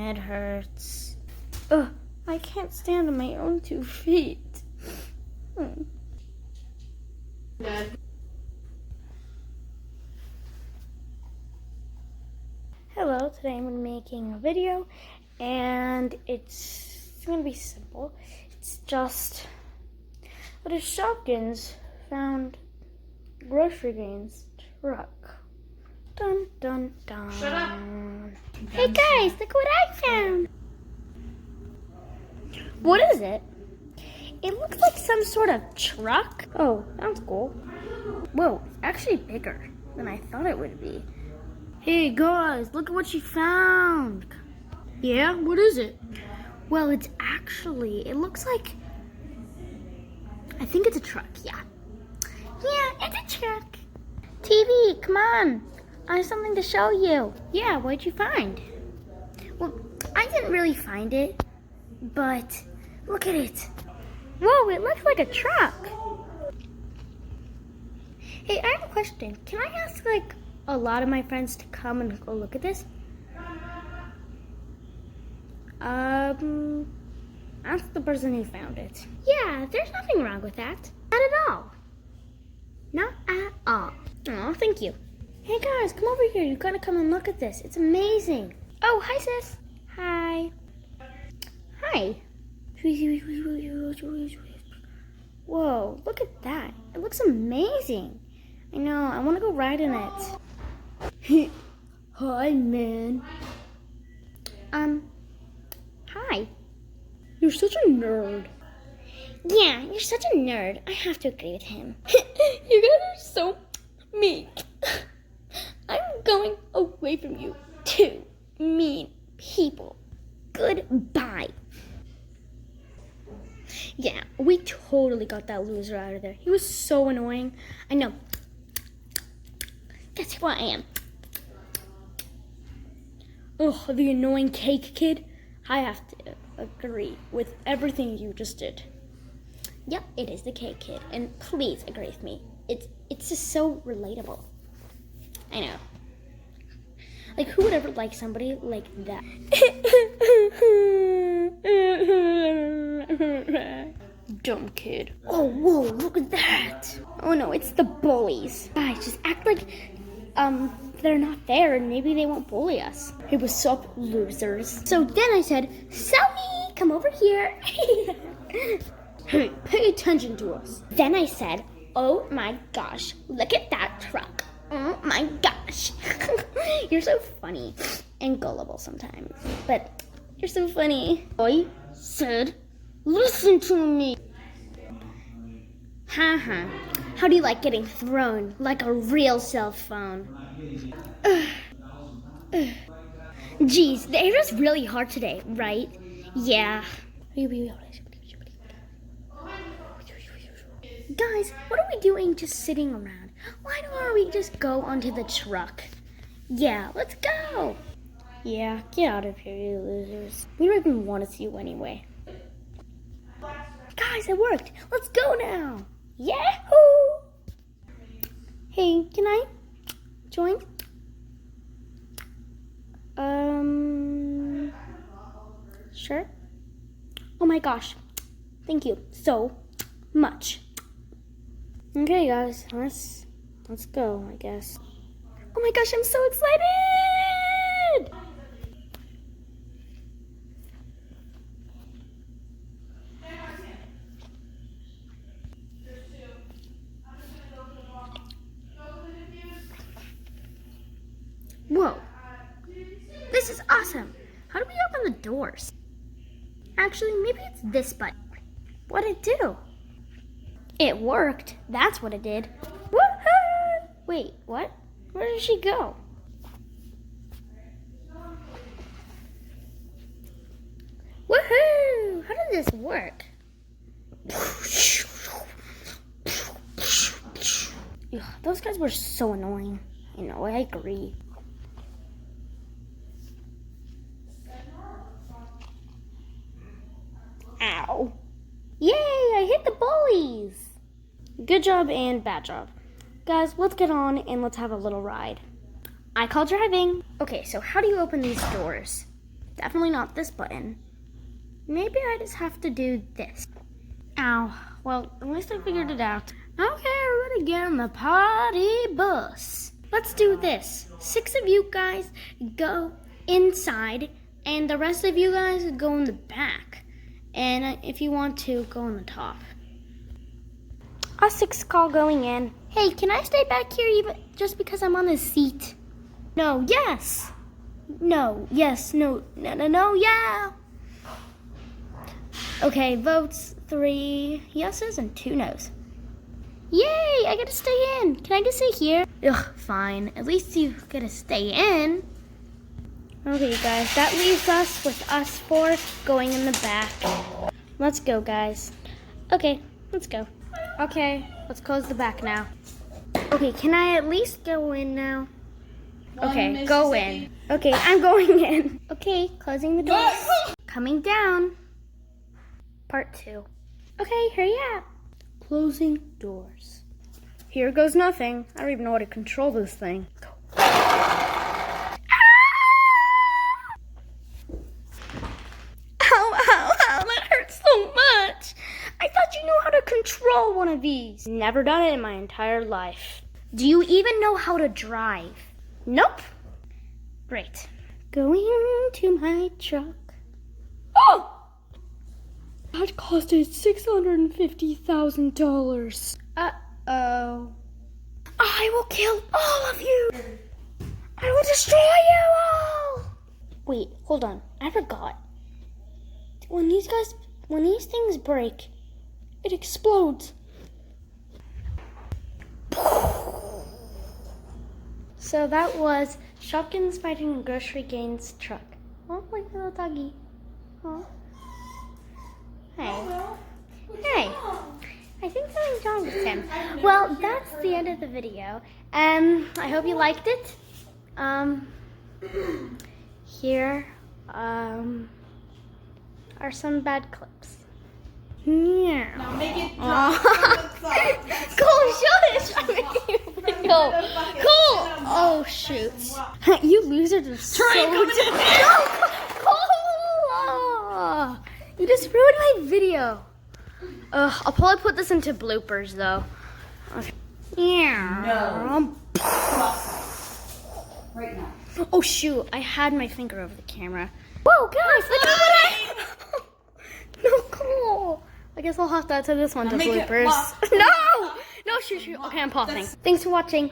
head hurts. Ugh, I can't stand on my own 2 feet. Hello, today I'm making a video, and it's going to be simple. It's just that a Shopkins found grocery gains truck. Dun dun dun. Shut up. Hey guys, look what I found. What is it? It looks like some sort of truck. Oh, sounds cool. Whoa, it's actually bigger than I thought it would be. Hey guys, look at what she found. Yeah, what is it? Well, it looks like, I think it's a truck, yeah. Yeah, it's a truck. TV, come on. I have something to show you. Yeah, what'd you find? Well, I didn't really find it, but look at it. Whoa, it looks like a truck. Hey, I have a question. Can I ask, a lot of my friends to come and go look at this? Ask the person who found it. Yeah, there's nothing wrong with that. Not at all. Not at all. Aw, thank you. Hey guys, come over here. You gotta come and look at this. It's amazing. Oh, hi sis. Hi. Hi. Whoa, look at that. It looks amazing. I know, I wanna go ride in it. Hi, man. Hi. You're such a nerd. Yeah, you're such a nerd. I have to agree with him. You guys are so mean. I'm going away from you, two mean people. Goodbye. Yeah, we totally got that loser out of there. He was so annoying. I know. Guess who I am? Ugh, the annoying cake kid. I have to agree with everything you just did. Yep, it is the cake kid, and please agree with me. It's just so relatable. I know. Like, who would ever like somebody like that? Dumb kid. Oh, whoa, look at that. Oh no, it's the bullies. Guys, just act like they're not there and maybe they won't bully us. Hey, what's up, losers? So then I said, Selmy, come over here. Hey, pay attention to us. Then I said, oh my gosh, look at that truck. Oh my gosh. You're so funny and gullible sometimes, but you're so funny. I said, listen to me. Haha. How do you like getting thrown like a real cell phone? Geez, the air is really hard today, right? Yeah. Guys, what are we doing just sitting around? Why don't we just go onto the truck? Yeah, let's go. Yeah, get out of here, you losers. We don't even want to see you anyway. Guys, it worked. Let's go now. Yahoo! Hey, can I join? Sure. Oh my gosh. Thank you so much. Okay, guys, let's go, I guess. Oh my gosh, I'm so excited! Whoa, this is awesome. How do we open the doors? Actually, maybe it's this button. What'd it do? It worked. That's what it did. Woohoo! Wait, what? Where did she go? Woohoo! How did this work? Ugh, those guys were so annoying. I know, I agree. Ow. Yay, I hit the bullies. Good job and bad job. Guys, let's get on and let's have a little ride. I call driving. Okay, so how do you open these doors? Definitely not this button. Maybe I just have to do this. Ow. Well, at least I figured it out. Okay, everybody get on the party bus. Let's do this. 6 of you guys go inside, and the rest of you guys go in the back. And if you want to, go on the top. Us 6 call going in. Hey, can I stay back here even just because I'm on the seat? No, yes. No, yes, no, yeah. Okay, votes 3 yeses and 2 nos. Yay, I get to stay in. Can I just sit here? Ugh, fine. At least you get to stay in. Okay, guys, that leaves us with us 4 going in the back. Let's go, guys. Okay, let's go. Okay, let's close the back now. Okay, can I at least go in now? Okay, go in. Okay, I'm going in. Okay, closing the doors. Coming down. Part 2. Okay, hurry up. Closing doors. Here goes nothing. I don't even know how to control this thing. Ow, that hurts so much. I thought you knew how to control one of these. Never done it in my entire life. Do you even know how to drive? Nope. Great. Going to my truck. Oh! That costed $650,000. Uh-oh. I will kill all of you. I will destroy you all. Wait, hold on. I forgot. When these things break, it explodes. So that was Shopkins fighting Grocery Gains truck. Oh, like a little doggy. Oh. Hey. Hey. I think something's wrong with him. Well, that's the end of the video. I hope you liked it. Here are some bad clips. Yeah. Now make it drop. Cole, shut it. I'm making a video. Cole. Oh, shoot. You loser just so No, Cole. You just ruined my video. I'll probably put this into bloopers, though. Okay. Yeah. No. Right now. Oh, shoot. I had my finger over the camera. Whoa, guys. Look at what No, cool. I guess I'll have to add to this one to bloopers. No! No, shoot. Okay, I'm pausing. Thanks for watching.